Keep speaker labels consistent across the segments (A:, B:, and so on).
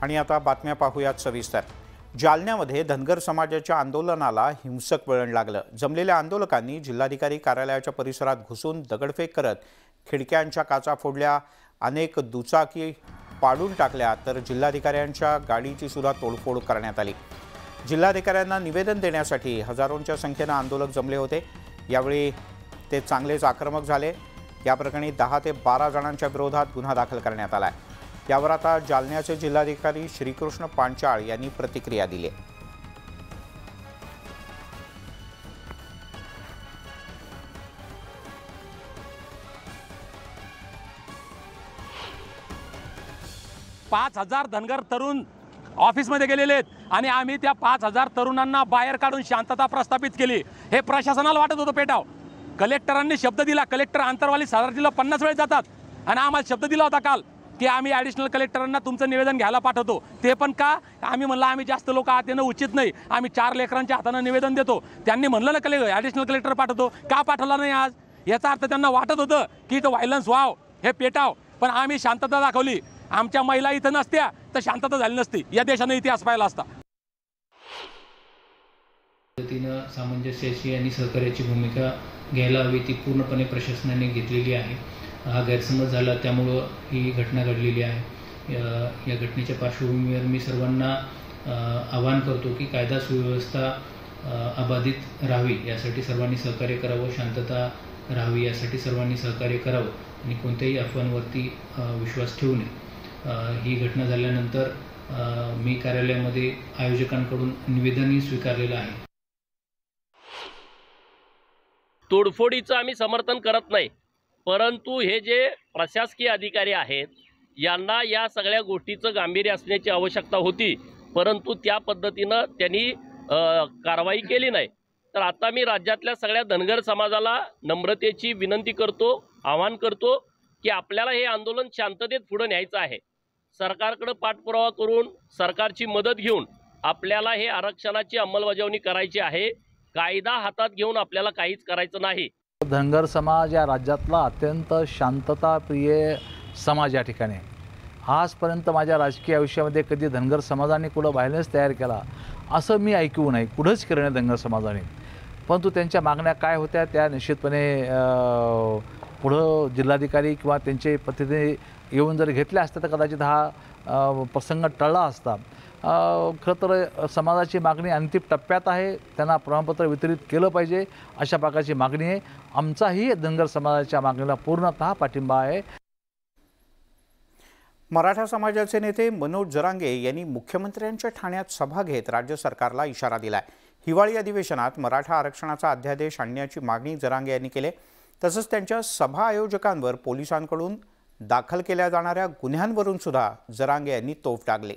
A: आणि आता बातम्या पाहूयात सविस्तर। जालन्यामध्ये धनगर समाजाच्या आंदोलनाला हिंसक वळण लागलं। जमलेल्या आंदोलकांनी जिल्हाधिकारी कार्यालयाच्या परिसरात घुसून दगडफेक करत खिडक्यांच्या काचा फोडल्या, अनेक दुचाकी पाडून टाकल्या, तर जिल्हाधिकाऱ्यांच्या गाडीची सुद्धा तोडफोड करण्यात आली। जिल्हाधिकाऱ्यांना निवेदन देण्यासाठी हजारोंच्या संख्येने आंदोलक जमले होते। यावेळी ते चांगलेच आक्रमक झाले। या प्रकरणी 10 ते 12 जणांच्या विरोधात गुन्हा दाखल करण्यात आला आहे। यावर आता जालन्याचे जिल्हाधिकारी श्रीकृष्ण पांचाळ यांनी प्रतिक्रिया दिली आहे।
B: पाच 5000 धनगर तरुण ऑफिसमध्ये गेलेले आहेत आणि आम्ही त्या 5000 तरुणांना बाहेर काढून शांतता प्रस्थापित केली। हे प्रशासनाला वाटत होतं पेटाव। कलेक्टरांनी शब्द दिला, कलेक्टर आंतरवाली साधारणतः 50 वेळेस जातात आणि आम्हाला शब्द दिला होता काल की आम्ही ॲडिशनल कलेक्टरांना तुमचं निवेदन घ्यायला पाठवतो। ते पण का आम्ही म्हणलं आम्ही जास्त लोक आत येणं उचित नाही, आम्ही 4 लेकरांच्या हाताने निवेदन देतो। त्यांनी म्हणलं ना ॲडिशनल कलेक्टर पाठवतो, का पाठवला नाही आज? याचा अर्थ त्यांना वाटत होतं की इथं व्हायलन्स व्हाव, हे पेटाव, पण आम्ही शांतता दाखवली। आमच्या महिला इथं नसत्या तर शांतता झाली नसती। या देशाने इतिहास पाहिला असता।
C: पद्धतीनं सामंजस्याची आणि सहकार्याची भूमिका घ्यायला हवी ती पूर्णपणे प्रशासनाने घेतलेली आहे। हा गैरसमज झाला त्यामुळं ही घटना घडलेली आहे। या घटनेच्या पार्श्वभूमीवर मी सर्वांना आवाहन करतो की कायदा सुव्यवस्था अबाधित राहावी, यासाठी सर्वांनी सहकार्य करावं, शांतता राहावी यासाठी सर्वांनी सहकार्य करावं आणि कोणत्याही अफवांवरती विश्वास ठेवू नये। ही घटना झाल्यानंतर मी कार्यालयामध्ये आयोजकांकडून निवेदनही स्वीकारलेलं आहे।
D: तोडफोडीचं आम्ही समर्थन करत नाही, परंतु हे जे प्रशासकीय अधिकारी आहेत यांना या सगळ्या गोष्टीचं गांभीर्य असण्याची आवश्यकता होती, परंतु त्या पद्धतीनं त्यांनी कारवाई केली नाही। तर आता मी राज्यातल्या सगळ्या धनगर समाजाला नम्रतेची विनंती करतो, आवाहन करतो की आपल्याला हे आंदोलन शांततेत पुढे न्यायचं आहे। सरकारकडे पाठपुरावा करून सरकारची मदत घेऊन आपल्याला हे आरक्षणाची अंमलबजावणी करायची आहे। कायदा हातात घेऊन आपल्याला काहीच करायचं नाही।
E: धनगर समाज या राज्यातला अत्यंत शांतताप्रिय समाज या ठिकाणी। आजपर्यंत माझ्या राजकीय आयुष्यामध्ये कधी धनगर समाजाने कुठं व्हायलन्स तयार केला असं मी ऐकू नाही, कुठंच केलं नाही धनगर समाजाने। परंतु त्यांच्या मागण्या काय होत्या त्या निश्चितपणे पुढं जिल्हाधिकारी किंवा त्यांचे प्रतिनिधी येऊन जर घेतले असते तर कदाचित हा प्रसंग टळला असता। खरं तर समाजाची मागणी अंतिम टप्प्यात आहे, त्यांना प्रमाणपत्र वितरित केलं पाहिजे अशा प्रकारची मागणी आहे। आमचाही धनगर समाजाच्या मागणीला पूर्णतः पाठिंबा आहे।
A: मराठा समाजाचे नेते मनोज जरांगे यांनी मुख्यमंत्र्यांच्या ठाण्यात सभा घेत राज्य सरकारला इशारा दिलाय। हिवाळी अधिवेशनात मराठा आरक्षणाचा अध्यादेश आणण्याची मागणी जरांगे यांनी केली। तसंच त्यांच्या सभा आयोजकांवर पोलिसांकडून दाखल केल्या जाणाऱ्या गुन्ह्यांवरून सुद्धा जरांगे यांनी तोफ टाकली।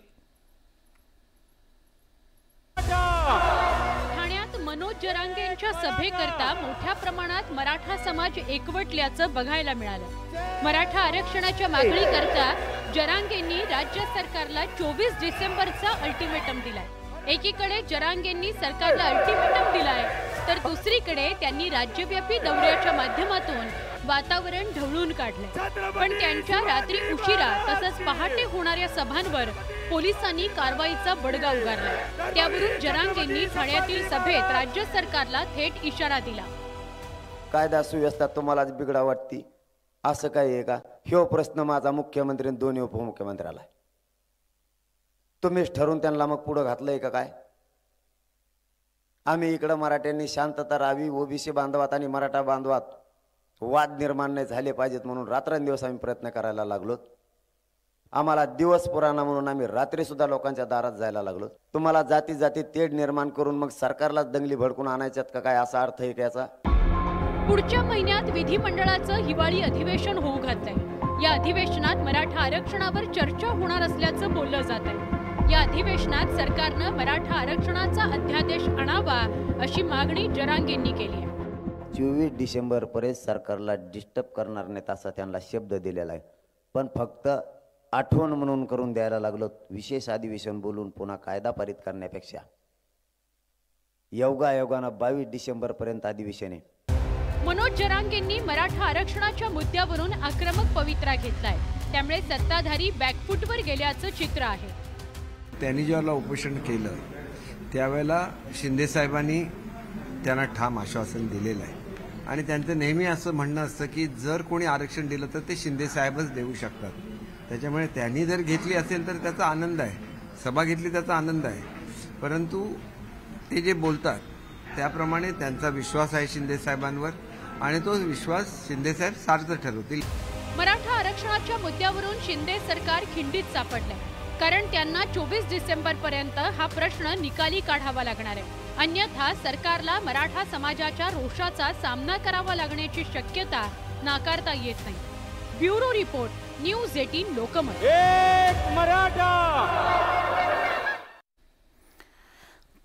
F: ठाण्यात मनोज जरांगे यांच्या सभेकरता मोठ्या प्रमाणात मराठा समाज एकवटल्याचं बघायला मिळालं। मराठा आरक्षणाच्या मागणीकरता जरांगेंनी राज्य सरकारला 24 डिसेंबरचा अल्टिमेटम दिलाय। एकीकडे जरांगेंनी सरकारला अल्टिमेटम दिलाय तर दुसरीकडे त्यांनी राज्यव्यापी दौऱ्याच्या माध्यमातून वातावरण ढवळून काढले। पण त्यांच्या रात्री उशिरा तसंच पहाटे होणाऱ्या सभांवर पोलिसांनी कारवाईचा बडगा उगारला। त्यावरून जरांगेंनी ठाण्यातील सभेत राज्य सरकारला थेट इशारा दिला।
G: कायदा सुव्यवस्था तुम्हालाच बिघडा वाटती असं काय आहे का? ह्यो प्रश्न माझा मुख्यमंत्री आणि दोन्ही उपमुख्यमंत्र्याला आहे। तुम्हीच ठरवून त्यांना मग पुढे घातलंय का काय? आम्ही इकडं मराठ्यांनी शांतता राहावी, ओबीसी बांधवात आणि मराठा बांधवात वाद निर्माण नाही झाले पाहिजेत म्हणून रात्रंदिवस आम्ही प्रयत्न करायला लागलो। आम्हाला दिवस पुराणा म्हणून आम्ही रात्री सुद्धा लोकांच्या दारात जायला लागलो। तुम्हाला जाती जाती तेढ निर्माण करून मग सरकारलाच दंगली भडकून आणायच्यात का काय असा अर्थ आहे त्याचा?
F: पुढच्या महिन्यात विधिमंडळाचं हिवाळी अधिवेशन होऊ घातलंय। या अधिवेशनात मराठा आरक्षणावर चर्चा होणार असल्याचं बोललं जात आहे। या अधिवेशनात सरकारनं मराठा आरक्षणाचा अध्यादेश आणावा अशी मागणी जरांगेंनी केली आहे।
G: 24 डिसेंबर पर्यंत सरकारला डिस्टर्ब करणार नाहीत असा त्यांना शब्द दिलेला आहे, पण फक्त आठवण म्हणून करून द्यायला लागलो। विशेष अधिवेशन बोलून पुन्हा कायदा पारित करण्यापेक्षा योगायोगानं 22 डिसेंबर पर्यंत अधिवेशन आहे।
F: मनोज जरांगेंनी मराठा आरक्षणाच्या मुद्द्यावरून आक्रमक पवित्रा घेतलाय, त्यामुळे सत्ताधारी बॅकफूटवर गेल्याचं चित्र आहे।
H: त्यांनी ज्यावेळेला उपोषण केलं त्यावेळेला शिंदेसाहेबांनी त्यांना ठाम आश्वासन दिलेलं आहे आणि त्यांचं नेहमी असं म्हणणं असतं की जर कोणी आरक्षण दिलं तर ते शिंदेसाहेबच देऊ शकतात. त्याच्यामुळे त्यांनी जर घेतली असेल तर त्याचा आनंद आहे, सभा घेतली त्याचा आनंद आहे. परंतु ते जे बोलतात त्याप्रमाणे त्यांचा विश्वास आहे शिंदेसाहेबांवर आणि तो विश्वास शिंदेसाहेब सार्थ ठरवतील.
F: मराठा आरक्षणाच्या मुद्द्यावरून शिंदे सरकार खिंडीत सापडलंय, कारण त्यांना 24 डिसेंबर पर्यंत हा प्रश्न निकाली काढावा लागणार आहे. अन्यथा सरकारला मराठा समाजाच्या रोषाचा सामना करावा लागण्याची शक्यता नाकारता येत नाही. Bureau report, news 18 Lokmat.
A: एक मराठा.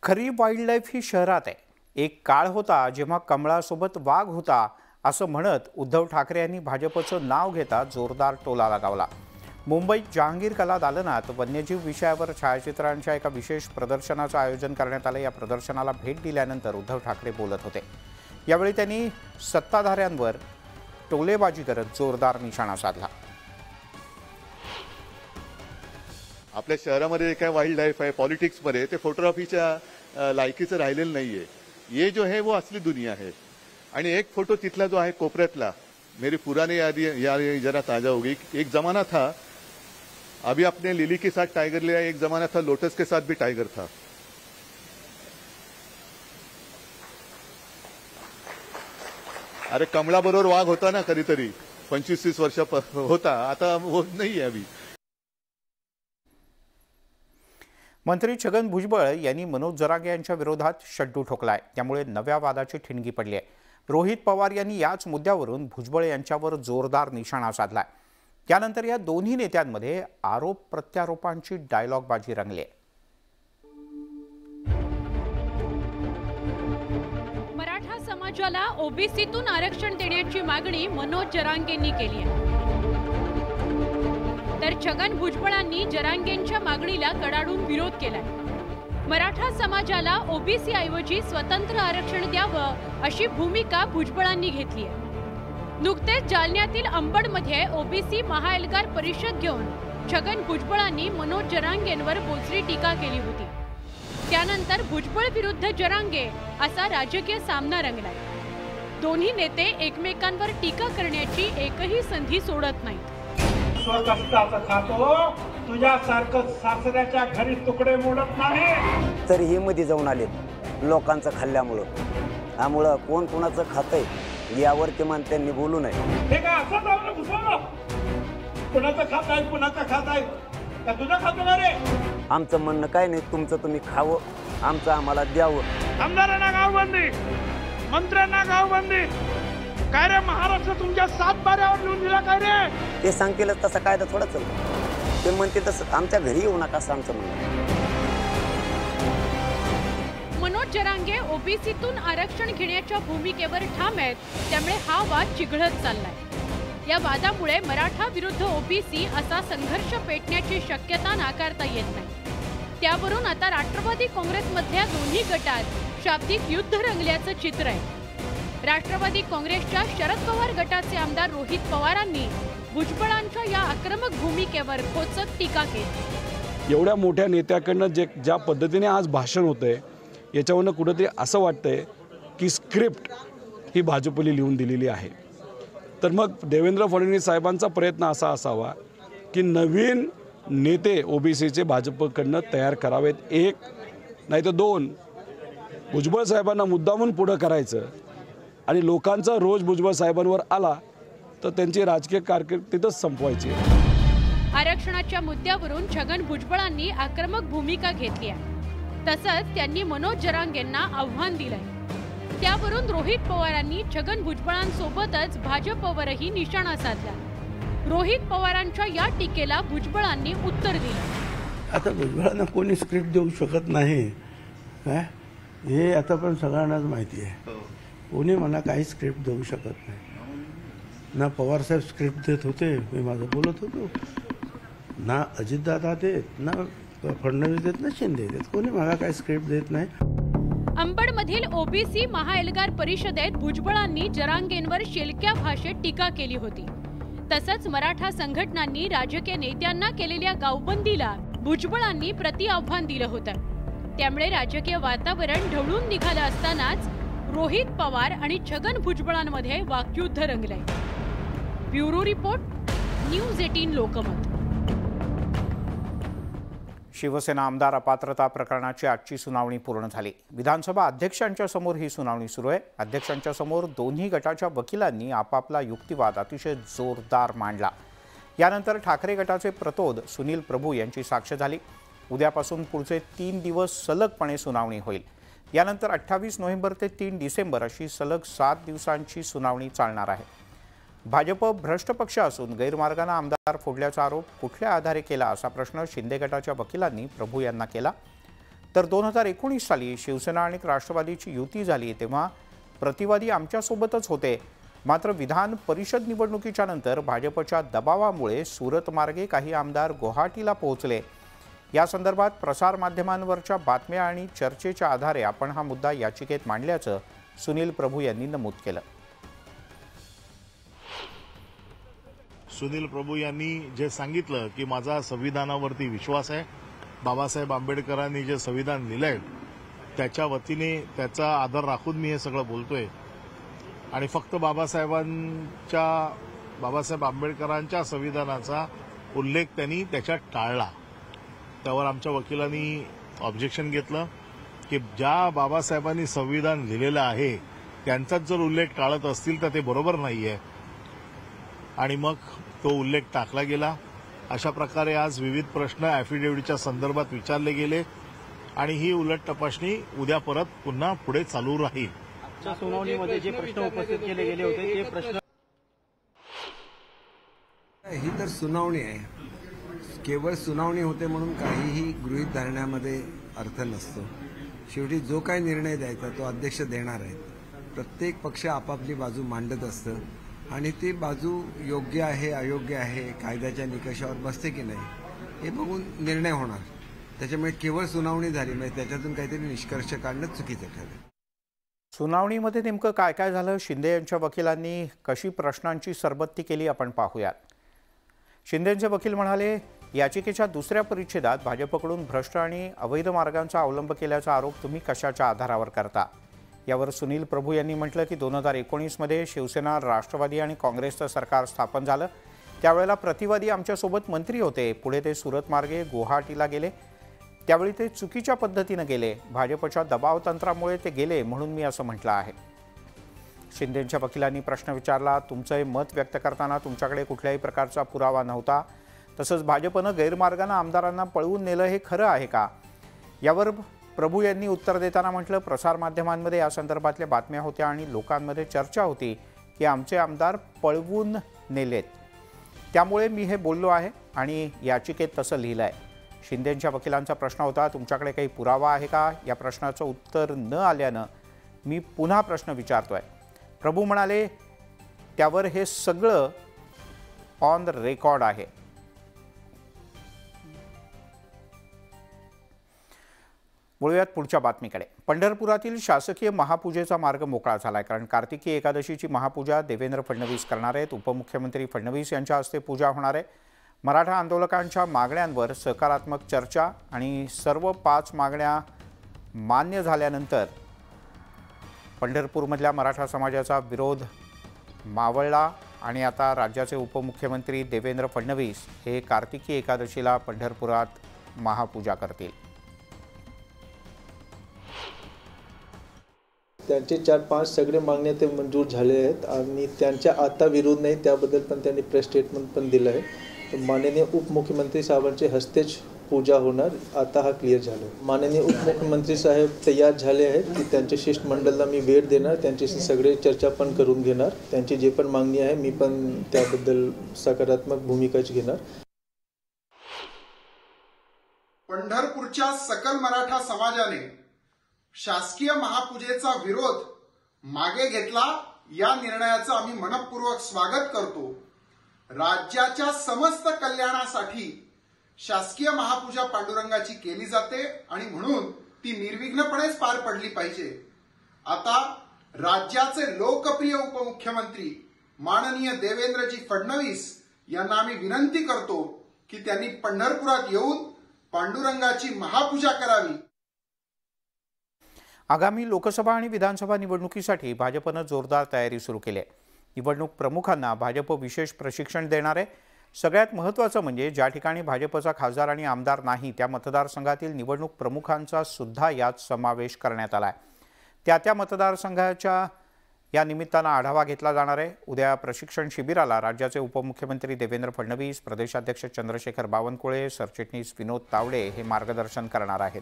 A: खरी वाईल्ड लाईफ ही शहरात आहे. एक काळ होता जेव्हा कमळासोबत वाघ होता असं म्हणत उद्धव ठाकरे यांनी भाजपचं नाव घेता जोरदार टोला लगावला. मुंबईत जहांगीर कला दालनात वन्यजीव विषयावर छायाचित्रांच्या एका विशेष प्रदर्शनाचं आयोजन करण्यात आलं. या प्रदर्शनाला भेट दिल्यानंतर उद्धव ठाकरे बोलत होते. यावेळी त्यांनी सत्ताधाऱ्यांवर टोलेबाजी करत जोरदार निशाणा साधला.
I: आपल्या शहरामध्ये काय वाईल्ड लाईफ आहे पॉलिटिक्समध्ये ते फोटोग्राफीच्या लायकीचं राहिलेलं नाहीये. ये जो है वो असली दुनिया है. आणि एक फोटो तिथला जो आहे कोपऱ्यातला, मेरी पुरानी याद जरा ताजा होगी. एक जमाना था, अभी आपने लिली के साथ टाइगर लिया, एक जमाना था लोटस के साथ भी टाइगर था. अरे कमळाबरोबर वाघ होता ना कधीतरी 25-30 वर्ष होता, आता होत नाहीये अभी.
A: मंत्री छगन भुजबळ यांनी मनोज जरांगे यांच्या विरोधात शड्डू ठोकलाय. त्यामुळे नव्या वादाची ठिणगी पडली आहे. रोहित पवार यांनी याच मुद्द्यावरून भुजबळ यांच्यावर जोरदार निशाणा साधलाय. त्यानंतर या दोन्ही नेत्यांमध्ये आरोप प्रत्यारोपांची डायलॉगबाजी रंगली.
F: मराठा समाजाला ओबीसीतून आरक्षण देण्याची मागणी मनोज जरांगेंनी केली आहे, तर छगन भुजबळांनी जरांगेंच्या मागणीला कडाडून विरोध केलाय. मराठा समाजाला ओबीसी ऐवजी स्वतंत्र आरक्षण द्यावं अशी भूमिका भुजबळांनी घेतली आहे. नुकतेच जालन्यातील अंबडमध्ये ओबीसी महाएल्गार परिषद घेऊन छगन भुजबळांनी मनोज जरांगेंवर बोचरी टीका केली होती. त्यानंतर भुजबळ विरुद्ध जरांगे असा राजकीय सामना रंगलाय. दोन्ही नेते एकमेकांवर टीका करण्याची एकही संधी सोडत नाहीत.
J: स्वकष्टाचं खातो, तुझ्यासारखं सासऱ्याच्या घरी तुकडे मोडत नाही.
G: तरीही मध्ये जाऊन आले लोकांचं खाल्ल्यामुळं. त्यामुळं कोण कोणाचं खातंय यावर किमान त्यांनी बोलू नये.
J: हे काय असं जाऊन घुसवलं? कुणाचं खाताय, कुणाचं खाताय का तुझं खातो ना रे?
G: आमचं म्हणणं काय नाही, तुमचं तुम्ही खावं, आमचं आम्हाला द्यावं.
J: आमदारांना गावबंदी, मंत्र्यांना गावबंदी, काय रे महाराष्ट्र तुमच्या 7 बाऱ्यावर लिहून दिला काय रे?
G: ते सांगतीलच तसा कायदा थोडा चालतो. ते म्हणते तसं आमच्या घरी येऊ नका असं आमचं म्हणणं.
F: मनोज जरांगे ओबीसीतून आरक्षण घेण्याच्या भूमिकेवर ठाम आहेत. त्यामुळे हा वाद चिघळत चाललाय. या वादामुळे मराठा विरुद्ध ओबीसी असा संघर्ष पेटण्याची शक्यता नाकारता येत नाही. त्यावरून आता राष्ट्रवादी काँग्रेसमधल्या दोन्ही गटात शाब्दिक युद्ध रंगल्याचं चित्र आहे. राष्ट्रवादी काँग्रेसच्या शरद पवार गटाचे आमदार रोहित पवारांनी भुजबळांच्या या आक्रमक भूमिकेवर खोचक टीका केली.
K: एवढ्या मोठ्या नेत्याकडनं ज्या पद्धतीने आज भाषण होतंय याच्यावरनं कुठंतरी असं वाटतंय की स्क्रिप्ट ही भाजपली लिहून दिलेली आहे. तर मग देवेंद्र फडणवीस साहेबांचा प्रयत्न असा असावा की नवीन नेते ओबीसीचे भाजपकडनं तयार करावेत. 1 नाही तर 2 भुजबळ साहेबांना मुद्दामून पुढं करायचं आणि लोकांचा रोज भुजबळ साहेबांवर आला तर त्यांची राजकीय कारकीर्द तिथंच संपवायची.
F: आरक्षणाच्या मुद्द्यावरून छगन भुजबळांनी आक्रमक भूमिका घेतली आहे. तसंच त्यांनी मनोज जरांगेंना आव्हान दिलंय. त्यावरून रोहित पवारांनी छगन भुजबळांसोबतच भाजपवरही निशाणा साधला. रोहित पवारांच्या या टीकेला भुजबळांनी उत्तर दिलं.
L: आता भुजबळांना कोणी स्क्रिप्ट देऊ शकत नाही हे आता पण सगळ्यांनाच माहिती आहे. कोणी मला काही स्क्रिप्ट देऊ शकत नाही. ना पवारसाहेब स्क्रिप्ट देत होते, मी माझं बोलत होतो, ना अजितदादा देत, ना फडणवीस देत, ना शिंदे देत. कोणी मला काही स्क्रिप्ट देत नाही.
F: अंबडमधील ओबीसी महाएल्गार परिषदेत भुजबळांनी जरांगेंवर शेलक्या भाषेत टीका केली होती. तसंच मराठा संघटनांनी राजकीय नेत्यांना केलेल्या गावबंदीला भुजबळांनी प्रतिआव्हान दिलं होतं. त्यामुळे राजकीय वातावरण ढवळून निघालं असतानाच रोहित पवार आणि छगन भुजबळांमध्ये वाकयुद्ध रंगलंय. Bureau report, news 18 Lokmat.
A: Shivsena आमदार अपात्रता प्रकरणाची आजची सुनावणी पूर्ण झाली. विधानसभा अध्यक्षांच्या समोर ही सुनावणी सुरू आहे. अध्यक्षांच्या समोर दोन्ही गटाच्या वकिलांनी आपापला युक्तिवाद अतिशय जोरदार मांडला. यानंतर ठाकरे गटाचे प्रतोद सुनील प्रभू यांची साक्ष झाली. उद्यापासून पुढचे 3 दिवस सलगपणे सुनावणी होईल. यानंतर 28 नोव्हेंबर ते 3 डिसेंबर अशी सलग 7 दिवसांची सुनावणी चालणार आहे. भाजप भ्रष्ट पक्ष असून गैरमार्गाने आमदार फोडल्याचा आरोप कुठल्या आधारे केला असा प्रश्न शिंदे गटाच्या वकिलांनी प्रभू यांना केला. तर 2019 साली शिवसेना आणि राष्ट्रवादीची युती झाली तेव्हा प्रतिवादी आमच्यासोबतच होते. मात्र विधान परिषद निवडणुकीच्या नंतर भाजपच्या दबावामुळे सुरत मार्गे काही आमदार गुवाहाटीला पोहोचले. या संदर्भात प्रसारमाध्यमांवरच्या बातम्या आणि चर्चेच्या आधारे आपण हा मुद्दा याचिकेत मांडल्याचं सुनील प्रभू यांनी नमूद केलं.
M: सुनील प्रभू यांनी जे सांगितलं की माझा संविधानावरती विश्वास आहे, बाबासाहेब आंबेडकरांनी जे संविधान लिहिलंय त्याच्या वतीने त्याचा आदर राखून मी हे सगळं बोलतोय आणि फक्त बाबासाहेब आंबेडकरांच्या संविधानाचा उल्लेख त्यांनी त्याच्यात टाळला. त्यावर आमच्या वकिलांनी ऑब्जेक्शन घेतलं की ज्या बाबासाहेबांनी संविधान लिहिलेलं आहे त्यांचाच जर उल्लेख टाळत असतील तर ते बरोबर नाहीये आणि मग तो उल्लेख टाकला गेला. अशा प्रकारे आज विविध प्रश्न ॲफिडेव्हिटच्या संदर्भात विचारले गेले आणि ही उलट तपासणी उद्या परत पुन्हा पुढे चालू राहील.
N: आजच्या सुनावणीमध्ये जे प्रश्न उपस्थित केले गेले होते ते प्रश्न
H: ही तर सुनावणी आहे. केवळ सुनावणी होते म्हणून काहीही गृहीत धरण्यामध्ये अर्थ नसतो. शेवटी जो काही निर्णय द्यायचा तो अध्यक्ष देणार आहे. प्रत्येक पक्ष आपापली बाजू मांडत असतं आणि ती बाजू योग्य आहे अयोग्य आहे कायद्याच्या निकषावर बसते की नाही हे बघून निर्णय होणार. त्याच्यामुळे केवळ सुनावणी झाली म्हणजे त्याच्यातून काहीतरी निष्कर्ष काढणं चुकीचं ठरेल.
A: सुनावणीमध्ये नेमकं काय काय झालं, शिंदे यांच्या वकिलांनी कशी प्रश्नांची सरबत्ती केली आपण पाहूयात. शिंदेंचे वकील म्हणाले, याचिकेच्या दुसऱ्या परिच्छेदात भाजपकडून भ्रष्ट आणि अवैध मार्गांचा अवलंब केल्याचा आरोप तुम्ही कशाच्या आधारावर करता. यावर सुनील प्रभू यांनी म्हटलं की 2019 मध्ये शिवसेना, राष्ट्रवादी आणि काँग्रेसचं सरकार स्थापन झालं. त्यावेळेला प्रतिवादी आमच्यासोबत मंत्री होते. पुढे ते सुरत मार्गे गुवाहाटीला गेले. त्यावेळी ते चुकीच्या पद्धतीने गेले. भाजपच्या दबावतंत्रामुळे ते गेले म्हणून मी असं म्हटलं आहे. शिंदेंच्या वकिलांनी प्रश्न विचारला, तुमचं हे मत व्यक्त करताना तुमच्याकडे कुठल्याही प्रकारचा पुरावा नव्हता. तसंच भाजपनं गैरमार्गाने आमदारांना पळवून नेलं हे खरं आहे का. यावर प्रभू यांनी उत्तर देताना म्हटलं, प्रसारमाध्यमांमध्ये या संदर्भातल्या बातम्या होत्या आणि लोकांमध्ये चर्चा होती की आमचे आमदार पळवून नेलेत. त्यामुळे मी हे बोललो आहे आणि याचिकेत तसं लिहिलं आहे. शिंदेंच्या वकिलांचा प्रश्न होता, तुमच्याकडे काही पुरावा आहे का. या प्रश्नाचं उत्तर न आल्यानं मी पुन्हा प्रश्न विचारतोय. प्रभू म्हणाले, त्यावर हे सगळं ऑन द रेकॉर्ड आहे. वळूयात पुढच्या बातमीकडे. पंढरपुरातील शासकीय महापूजेचा मार्ग मोकळा झालाय. कारण कार्तिकी एकादशीची महापूजा देवेंद्र फडणवीस करणार आहेत. उपमुख्यमंत्री फडणवीस यांच्या हस्ते पूजा होणार आहे. मराठा आंदोलकांच्या मागण्यांवर सकारात्मक चर्चा आणि सर्व 5 मागण्या मान्य झाल्यानंतर पंढरपूरमधल्या मराठा समाजाचा विरोध मावळला आणि आता राज्याचे उपमुख्यमंत्री देवेंद्र फडणवीस हे कार्तिकी एकादशीला पंढरपुरात महापूजा करतील.
O: त्यांचे 4-5 सगळे मागण्या ते मंजूर झाले आहेत आणि त्यांच्या आता विरोध नाही त्याबद्दल पण त्यांनी प्रेस स्टेटमेंट पण दिलं आहे. तर माननीय उपमुख्यमंत्री साहेबांचे हस्तेच पूजा होणार, आता हा क्लिअर झालं. माननीय उपमुख्यमंत्री साहेब तयार झाले आहेत की त्यांच्या शिष्टमंडळाला मी वेळ देणार, त्यांच्याशी सगळे चर्चा पण करून घेणार. त्यांची जे पण मागणी आहे मी पण त्याबद्दल सकारात्मक भूमिकाच घेणार.
P: पंढरपूरच्या सकल मराठा समाजाने शासकीय महापूजेचा विरोध मागे घेतला. या निर्णयाचं आम्ही मनपूर्वक स्वागत करतो. राज्याच्या समस्त कल्याणासाठी शासकीय महापूजा पांडुरंगाची केली जाते आणि म्हणून ती निर्विघ्नपणेच पार पडली पाहिजे. आता राज्याचे लोकप्रिय उपमुख्यमंत्री माननीय देवेंद्रजी फडणवीस यांना आम्ही विनंती करतो की त्यांनी पंढरपुरात येऊन पांडुरंगाची महापूजा करावी।
A: आगामी लोकसभा आणि विधानसभा निवडणुकीसाठी भाजपनं जोरदार तयारी सुरू केली आहे। निवडणूक प्रमुखांना भाजप विशेष प्रशिक्षण देणार आहे। सगळ्यात महत्त्वाचं म्हणजे ज्या ठिकाणी भाजपचा खासदार आणि आमदार नाही त्या मतदारसंघातील निवडणूक प्रमुखांचा सुद्धा यात समावेश करण्यात आला आहे। त्या मतदारसंघाच्या या निमित्तानं आढावा घेतला जाणार आहे। उद्या प्रशिक्षण शिबिराला राज्याचे उपमुख्यमंत्री देवेंद्र फडणवीस, प्रदेशाध्यक्ष चंद्रशेखर बावनकुळे, सरचिटणीस विनोद तावडे हे मार्गदर्शन करणार आहेत।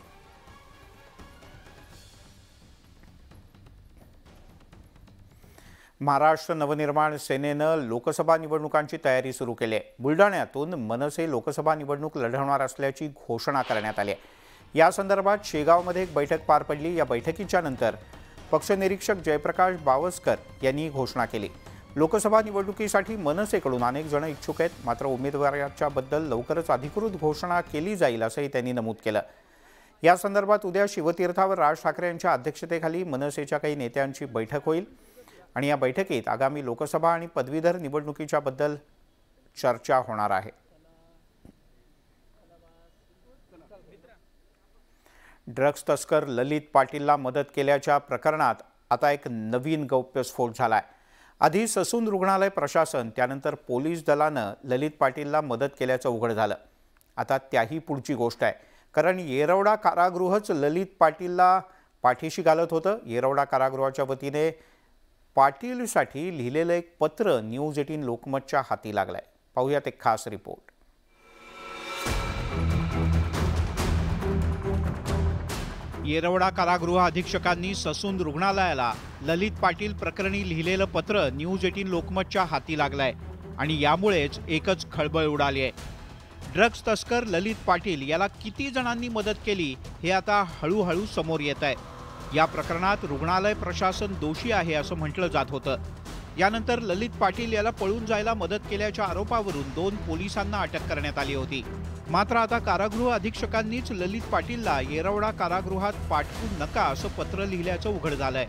A: महाराष्ट्र नवनिर्माण सेनेनं लोकसभा निवडणुकांची तयारी सुरू केली आहे। बुलढाण्यातून मनसे लोकसभा निवडणूक लढवणार असल्याची घोषणा करण्यात आली आहे। या संदर्भात शेगावमध्ये एक बैठक पार पडली। या बैठकीच्या नंतर पक्ष निरीक्षक जयप्रकाश बावस्कर यांनी घोषणा केली। लोकसभा निवडणुकीसाठी मनसेकडून अनेक जण इच्छुक आहेत, मात्र उमेदवाराच्या बद्दल लवकरच अधिकृत घोषणा केली जाईल असंही त्यांनी नमूद केलं। या संदर्भात उद्या शिवतीर्थावर राज ठाकरे यांच्या अध्यक्षतेखाली मनसेच्या काही नेत्यांची बैठक होईल आणि या बैठकीत आगामी लोकसभा आणि पदवीधर निवडणुकीच्या बद्दल चर्चा होणार आहे। ड्रग्ज तस्कर ललित पाटीलला मदत केल्याच्या प्रकरणात आता एक नवीन गौप्यस्फोट झालाय। आधी ससून रुग्णालय प्रशासन, त्यानंतर पोलीस दलानं ललित पाटीलला मदत केल्याचं उघड झालं। आता त्याही पुढची गोष्ट आहे, कारण येरवडा कारागृहच ललित पाटीलला पाठीशी घालत होतं। येरवडा कारागृहाच्या वतीने पाटीलसाठी लिहिलेलं एक पत्र न्यूज 18 लोकमतच्या हाती लागलंय। पाहूयात एक खास रिपोर्ट।
Q: येरवडा कारागृह अधीक्षकांनी ससून रुग्णालयाला ललित पाटील प्रकरणी लिहिलेलं पत्र न्यूज 18 लोकमतच्या हाती लागलंय आणि यामुळेच एकच खळबळ उडाली आहे। ड्रग्ज तस्कर ललित पाटील याला किती जणांनी मदत केली हे आता हळूहळू समोर येत आहे। या प्रकरणात रुग्णालय प्रशासन दोषी आहे असं म्हटलं जात होतं। यानंतर ललित पाटील याला पळून जायला मदत केल्याच्या आरोपावरून 2 पोलिसांना अटक करण्यात आली होती। मात्र आता कारागृह अधीक्षकांनीच ललित पाटीलला येरवडा कारागृहात पाठवू नका असं पत्र लिहिल्याचं उघड झालंय।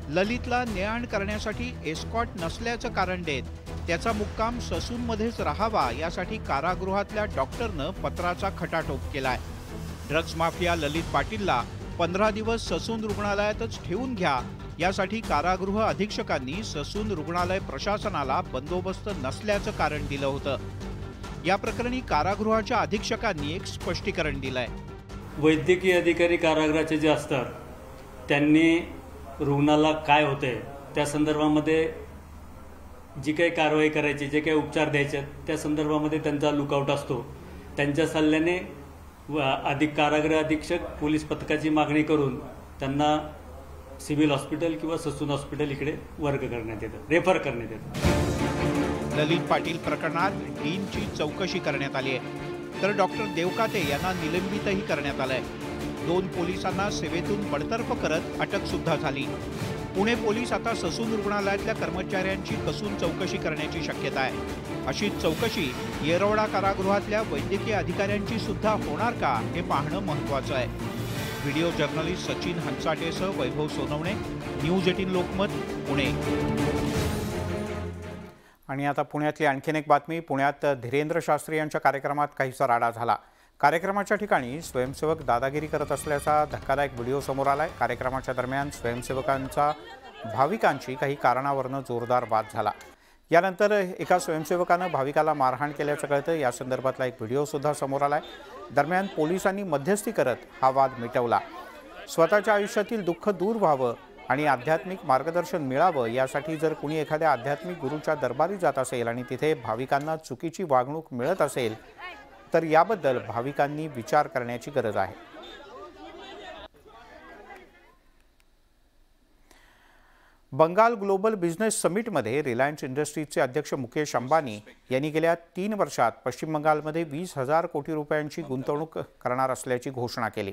Q: ललितला ने-आण करण्यासाठी एस्कॉट नसल्याचं कारण देत त्याचा मुक्काम ससूनमध्येच राहावा यासाठी कारागृहातल्या डॉक्टरनं पत्राचा खटाटोप केलाय। ड्रग्ज माफिया ललित पाटीलला 15 दिवस ससून रुग्णालयातच ठेवून घ्या यासाठी कारागृह अधीक्षकांनी ससून रुग्णालय प्रशासनाला बंदोबस्त नसल्याचं कारण दिलं होतं। या प्रकरणी कारागृहाच्या अधीक्षकांनी एक स्पष्टीकरण दिलंय।
R: वैद्यकीय अधिकारी कारागृहाचे जे असतात त्यांनी रुग्णाला काय होतंय त्या संदर्भामध्ये जी काही कारवाई करायची, जे काही उपचार द्यायचे त्या संदर्भामध्ये त्यांचा लुकआउट असतो। त्यांच्या सल्ल्याने कारागृह अधीक्षक पोलीस पथकाची मागणी करून त्यांना सिव्हिल हॉस्पिटल किंवा ससून हॉस्पिटल इकडे वर्ग करण्यात येतं, रेफर करण्यात येतं।
Q: ललित पाटील प्रकरणात डीनची चौकशी करण्यात आली आहे, तर डॉक्टर देवकाते यांना निलंबितही करण्यात आलंय। 2 पोलिसांना सेवेतून बडतर्फ करत अटक सुद्धा झाली। पुणे पोलीस आता ससून रुग्णालयातल्या कर्मचाऱ्यांची कसून चौकशी करण्याची शक्यता आहे। अशी चौकशी येरवडा कारागृहातल्या वैद्यकीय अधिकाऱ्यांची सुद्धा होणार का हे पाहणं महत्त्वाचं आहे। व्हिडिओ जर्नलिस्ट सचिन हंसाटेसह वैभव सोनवणे, न्यूज 18 लोकमत, पुणे।
A: आणि आता पुण्यातली आणखीन एक बातमी। पुण्यात धीरेंद्र शास्त्री यांच्या कार्यक्रमात काहीसा राडा झाला। कार्यक्रमाच्या ठिकाणी स्वयंसेवक दादागिरी करत असल्याचा धक्कादायक व्हिडिओ समोर आलाय। कार्यक्रमाच्या दरम्यान स्वयंसेवकांचा भाविकांची काही कारणावरून जोरदार वाद झाला। यानंतर एका स्वयंसेवकानं भाविकाला मारहाण केल्याचं कळतं। या संदर्भातला एक व्हिडिओ सुद्धा समोर आलाय। दरम्यान पोलिसांनी मध्यस्थी करत हा वाद मिटवला। स्वतःच्या आयुष्यातील दुःख दूर व्हावं आणि आध्यात्मिक मार्गदर्शन मिळावं यासाठी जर कुणी एखाद्या आध्यात्मिक गुरूच्या दरबारी जात असेल आणि तिथे भाविकांना चुकीची वागणूक मिळत असेल तर याबद्दल भाविकांनी विचार करण्याची गरज आहे। बंगाल ग्लोबल बिझनेस समिटमध्ये रिलायन्स इंडस्ट्रीजचे अध्यक्ष मुकेश अंबानी यांनी गेल्या 3 वर्षात पश्चिम बंगालमध्ये 20,000 कोटी रुपयांची गुंतवणूक करणार असल्याची घोषणा केली।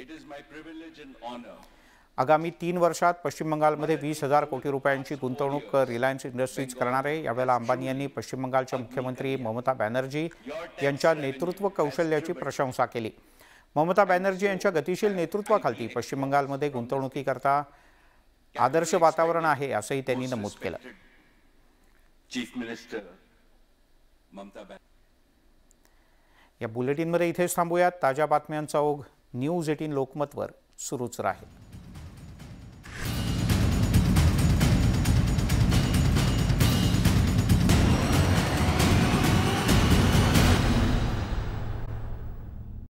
A: आगामी 3 वर्षात पश्चिम बंगालमध्ये 20,000 कोटी रुपयांची गुंतवणूक रिलायन्स इंडस्ट्रीज करणार आहे। यावेळेला अंबानी यांनी पश्चिम बंगालच्या मुख्यमंत्री ममता बॅनर्जी यांच्या नेतृत्व कौशल्याची प्रशंसा केली। ममता बॅनर्जी यांच्या गतिशील नेतृत्वाखाली पश्चिम बंगालमध्ये गुंतवणुकीकरता आदर्श वातावरण आहे असंही त्यांनी नमूद केलं। या बुलेटिनमध्ये इथेच थांबूयात. ताज्या बातम्यांचा ओघ न्यूज 18 लोकमतवर सुरूच राहील.